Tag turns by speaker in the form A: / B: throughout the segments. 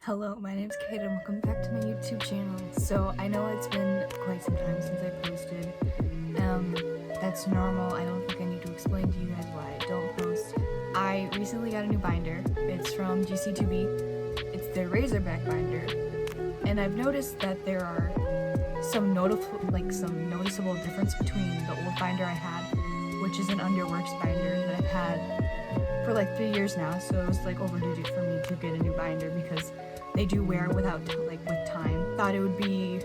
A: Hello, my name's Caiden. Welcome back to my YouTube channel. So I know it's been quite some time since I posted. That's normal. I don't think I need to explain to you guys why I don't post. I recently got a new binder. It's from GC2B. It's their Razorback binder. And I've noticed that there are some noticeable difference between the old binder I had, which is an Underworks binder that I've had for like 3 years now. So it was like overdue for me to get a new binder because they do wear with time. Thought it would be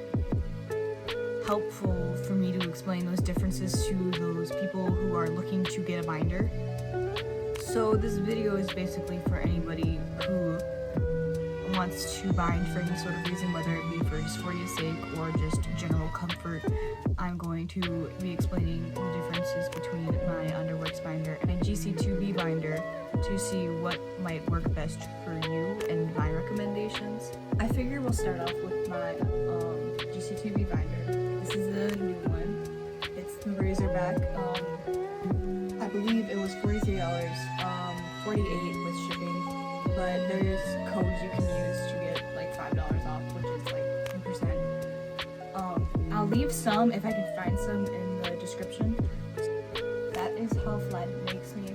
A: helpful for me to explain those differences to those people who are looking to get a binder. So this video is basically for anybody who wants to bind for any sort of reason, whether it be for dysphoria's sake or just general comfort. I'm going to be explaining the differences between my Underworks binder and a GC2B binder to see what might work best for you and my recommendations. I figure we'll start off with my GC2B binder. This is the new one. It's the Razorback. I believe it was $43, $48 with shipping, but there's codes you can use to get like $5 off, which is like 10%. I'll leave some, if I can find some, in the description. That is how flat it makes me.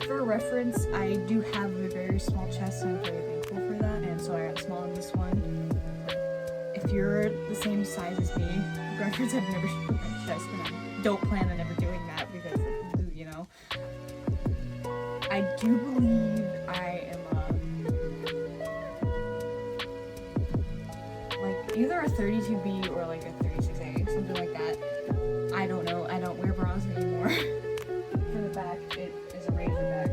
A: For reference, I do have a very small chest and I'm very thankful for that, and so I got small in this one. If you're the same size as me, reference, I've never put my chest and I don't plan on ever doing that because, you know. I do believe I am like either a 32B or like a 36A, something like that. I don't know, I don't wear bras anymore. For the back, it is a Razorback.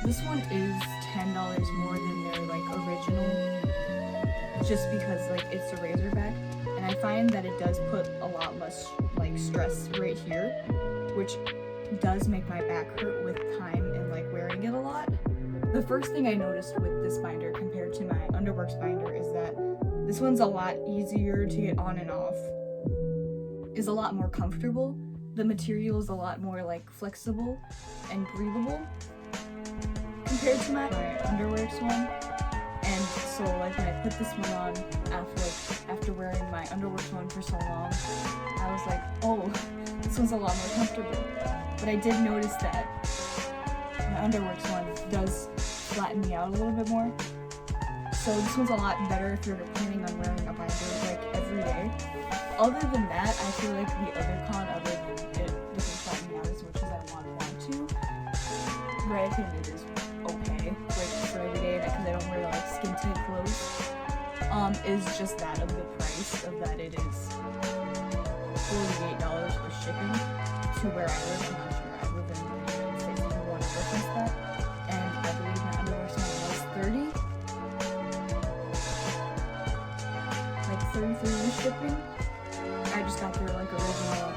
A: This one is $10 more than their like original, just because like it's a Razorback, and I find that it does put a lot less like stress right here, which does make my back hurt with time and like wearing it a lot. The first thing I noticed with this binder compared to my Underworks binder is that this one's a lot easier to get on and off, is a lot more comfortable. The material is a lot more like flexible and breathable compared to my Underworks one. And so like when I put this one on after wearing my Underworks one for so long, I was like, oh, this one's a lot more comfortable. But I did notice that my Underworks one does flatten me out a little bit more. So this one's a lot better if you're planning on wearing a binder like every day. Other than that, I feel like the other con, other than it doesn't flatten me out as much as I want to, but I think it is okay like for every day because I don't wear like skin tight clothes, is just that of the price of that it is $48 with shipping to where I live. I'm not sure, I live in the United States if you want to reference that, and I believe my Underwear one was 33 with shipping. I just got their like original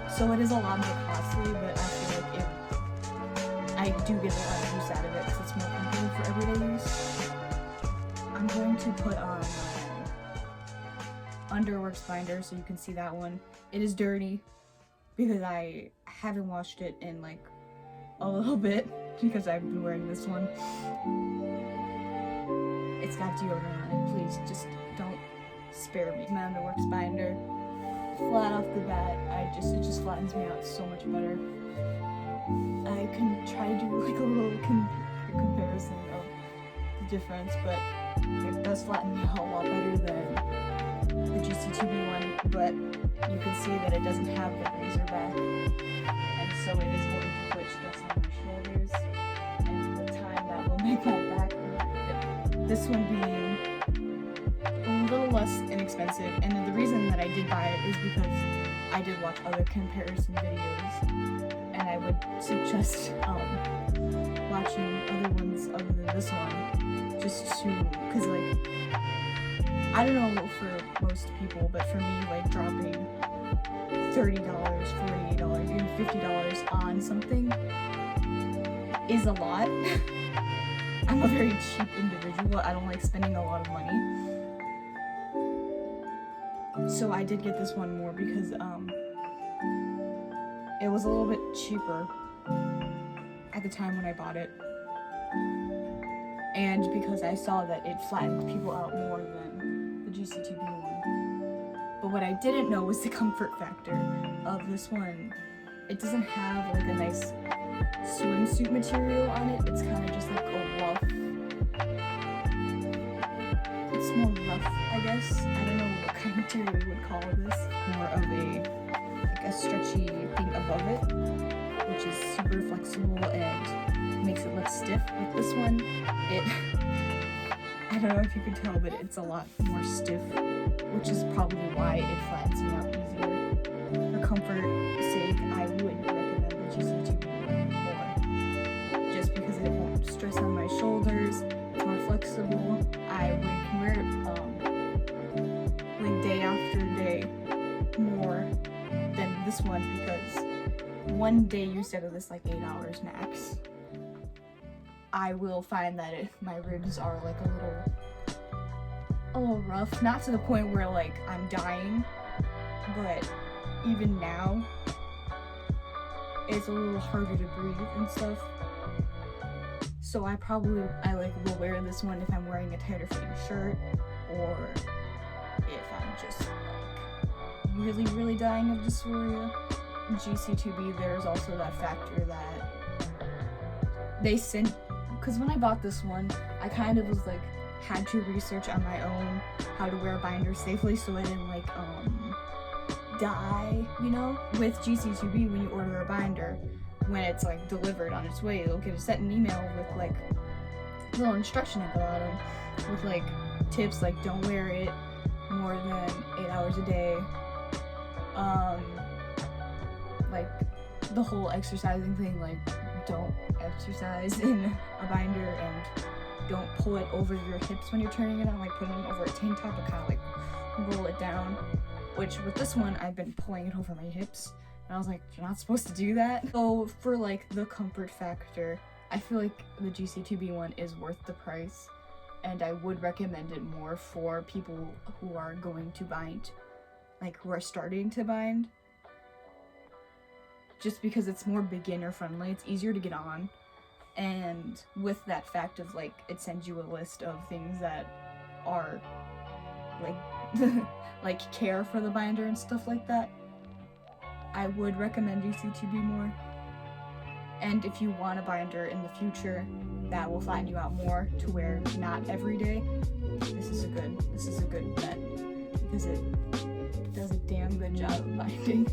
A: so it is a lot more costly, but I feel like I do get a lot of use out of it because it's more comfortable for everyday use. I'm going to put on my Underworks binder so you can see that one. It is dirty because I haven't washed it in like a little bit because I've been wearing this one. It's got deodorant on it. Please just don't spare me. My Underworks binder, flat off the bat, it just flattens me out so much better. I can try to do like a little comparison of the difference, but it does flatten me out a lot better than the GC2B one, but you can see that it doesn't have the Razorback, and so it is going to put stress on my shoulders, and with time that will make my back hurt. This one being a little less inexpensive, and then the reason that I did buy it is because I did watch other comparison videos, and I would suggest watching other ones other than this one, just to, because like, I don't know for most people, but for me, like dropping $30, $48, even $50 on something is a lot. I'm a very cheap individual. I don't like spending a lot of money. So I did get this one more because It was a little bit cheaper at the time when I bought it. And because I saw that it flattened people out more than the GC2B one. But what I didn't know was the comfort factor of this one. It doesn't have like a nice swimsuit material on it. It's kind of just like a rough. It's more rough, I guess. I don't know what kind of material we would call this. More of a stretchy thing above it, which is super flexible and makes it look stiff. With this one, I don't know if you can tell, but it's a lot more stiff, which is probably why it flattens me out easier. For comfort's sake, I would recommend the GC2B more, just because it won't stress on my shoulders. It's more flexible. I would wear it like day after day more than this one, because one day use out of this like 8 hours max, I will find that my ribs are like a little rough. Not to the point where like I'm dying, but even now it's a little harder to breathe and stuff. So I will wear this one if I'm wearing a tighter fitting shirt, or if I'm just like really dying of dysphoria. GC2B, there's also that factor that they sent, because when I bought this one, I kind of was like had to research on my own how to wear a binder safely so I didn't like die, you know? With GC2B, when you order a binder, when it's like delivered on its way, you'll get sent an email with like a little instruction at the bottom with like tips like don't wear it more than 8 hours a day, like the whole exercising thing, like don't exercise in a binder and don't pull it over your hips when you're turning it on, like put it over a tank top and kind of like roll it down, which with this one I've been pulling it over my hips and I was like, you're not supposed to do that. So for like the comfort factor, I feel like the GC2B one is worth the price, and I would recommend it more for people who are going to bind, like who are starting to bind, just because it's more beginner friendly. It's easier to get on, and with that fact of like it sends you a list of things that are like like care for the binder and stuff like that, I would recommend GC2B more. And if you want a binder in the future that will flatten you out more to wear not every day, this is a good bet, because it does a damn good job of binding.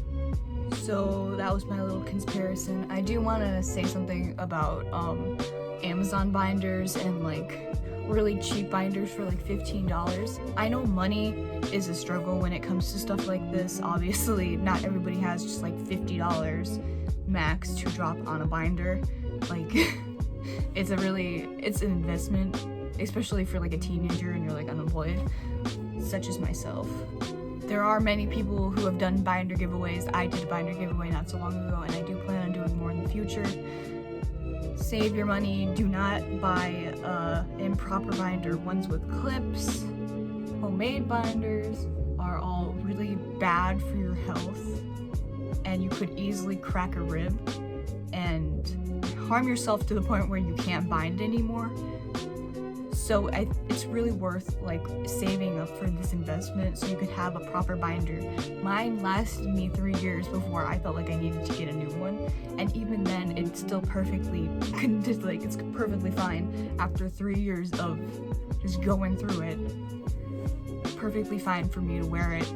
A: So that was my little comparison. I do want to say something about Amazon binders and like really cheap binders for like $15. I know money is a struggle when it comes to stuff like this. Obviously, not everybody has just like $50 max to drop on a binder. Like it's an investment, especially for like a teenager and you're like unemployed, such as myself. There are many people who have done binder giveaways. I did a binder giveaway not so long ago, and I do plan on doing more in the future. Save your money. Do not buy improper binder. Ones with clips, homemade binders are all really bad for your health, and you could easily crack a rib and harm yourself to the point where you can't bind anymore. So it's really worth like saving up for this investment so you could have a proper binder. Mine lasted me 3 years before I felt like I needed to get a new one, and even then it's still perfectly it's perfectly fine after 3 years of just going through it. Perfectly fine for me to wear it,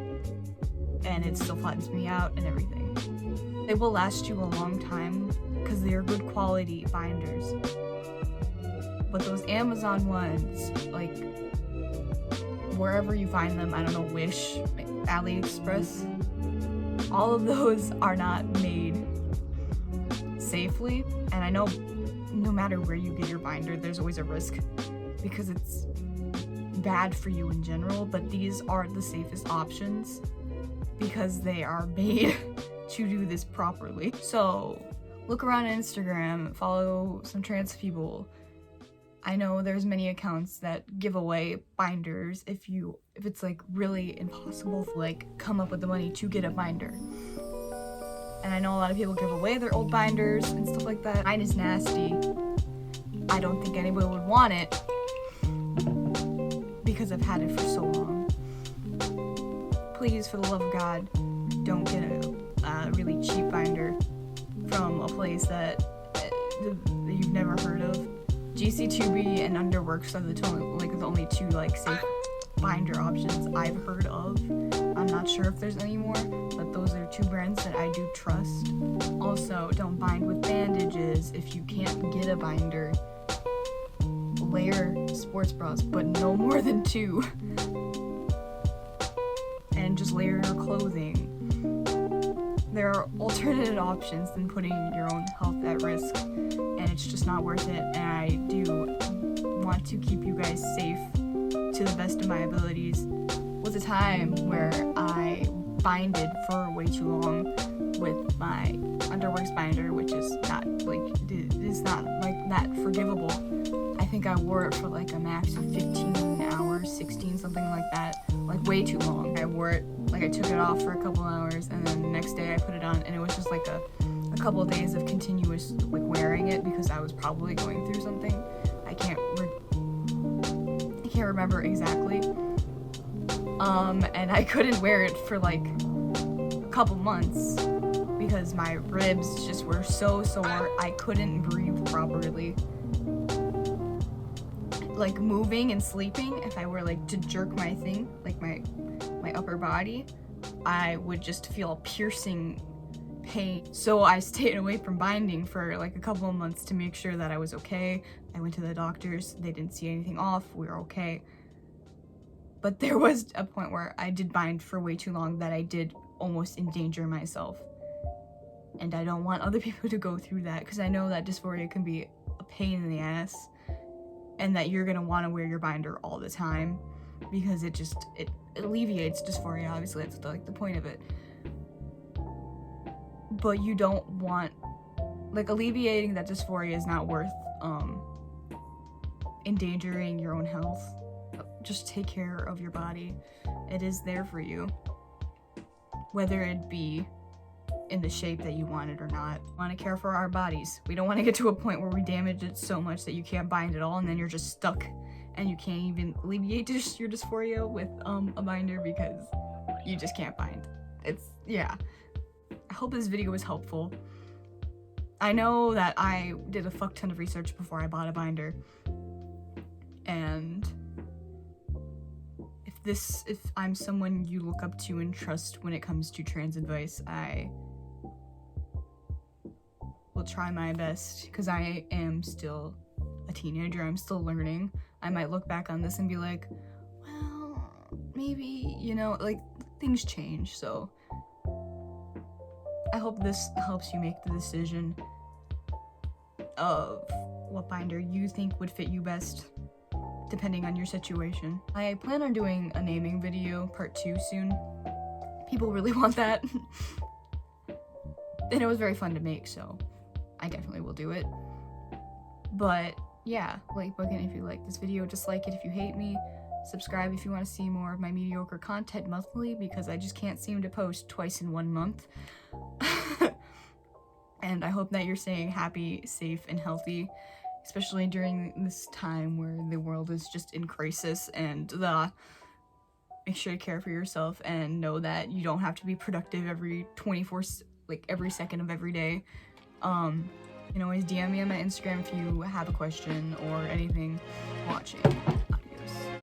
A: and it still flattens me out and everything. They will last you a long time because they are good quality binders. But those Amazon ones, like wherever you find them, I don't know, Wish, AliExpress, all of those are not made safely. And I know no matter where you get your binder, there's always a risk because it's bad for you in general, but these are the safest options because they are made to do this properly. So look around on Instagram, follow some trans people. I know there's many accounts that give away binders if it's like really impossible to like come up with the money to get a binder. And I know a lot of people give away their old binders and stuff like that. Mine is nasty. I don't think anybody would want it because I've had it for so long. Please, for the love of God, don't get a really cheap binder from a place that you've never heard of. GC2B and Underworks are the only two like safe binder options I've heard of. I'm not sure if there's any more, but those are two brands that I do trust. Also, don't bind with bandages. If you can't get a binder, layer sports bras, but no more than 2. And just layer your clothing. There are alternative options than putting your own health at risk, and it's just not worth it. And I do want to keep you guys safe to the best of my abilities. Was a time where I binded for way too long with my Underworks binder, which is not that forgivable. I think I wore it for like a max of 15 hours, 16, something like that, like way too long. I wore it, like I took it off for a couple hours, and then the next day I put it on, and it was just like a couple of days of continuous like wearing it because I was probably going through something. I can't remember exactly. And I couldn't wear it for like a couple months because my ribs just were so sore. I couldn't breathe properly. Like moving and sleeping, if I were like to jerk my thing, like my upper body, I would just feel piercing pain. So I stayed away from binding for like a couple of months to make sure that I was okay. I went to the doctors, they didn't see anything off, we were okay. But there was a point where I did bind for way too long that I did almost endanger myself. And I don't want other people to go through that because I know that dysphoria can be a pain in the ass and that you're gonna want to wear your binder all the time because it alleviates dysphoria. Obviously, that's like the point of it. But you don't want, like, alleviating that dysphoria is not worth endangering your own health. Just take care of your body. It is there for you, whether it be in the shape that you want it or not. We want to care for our bodies. We don't want to get to a point where we damage it so much that you can't bind at all, and then you're just stuck and you can't even alleviate your dysphoria with a binder because you just can't bind. Yeah. I hope this video was helpful. I know that I did a fuck ton of research before I bought a binder, and if I'm someone you look up to and trust when it comes to trans advice, I will try my best because I am still a teenager. I'm still learning. I might look back on this and be like, well, maybe, like, things change. So I hope this helps you make the decision of what binder you think would fit you best, depending on your situation. I plan on doing a naming video, part 2, soon. People really want that. And it was very fun to make, so I definitely will do it. But yeah, like button if you like this video, dislike it if you hate me, subscribe if you want to see more of my mediocre content monthly, because I just can't seem to post twice in 1 month. And I hope that you're staying happy, safe, and healthy, especially during this time where the world is just in crisis, and make sure to care for yourself and know that you don't have to be productive every second of every day. You can always DM me on my Instagram if you have a question or anything watching.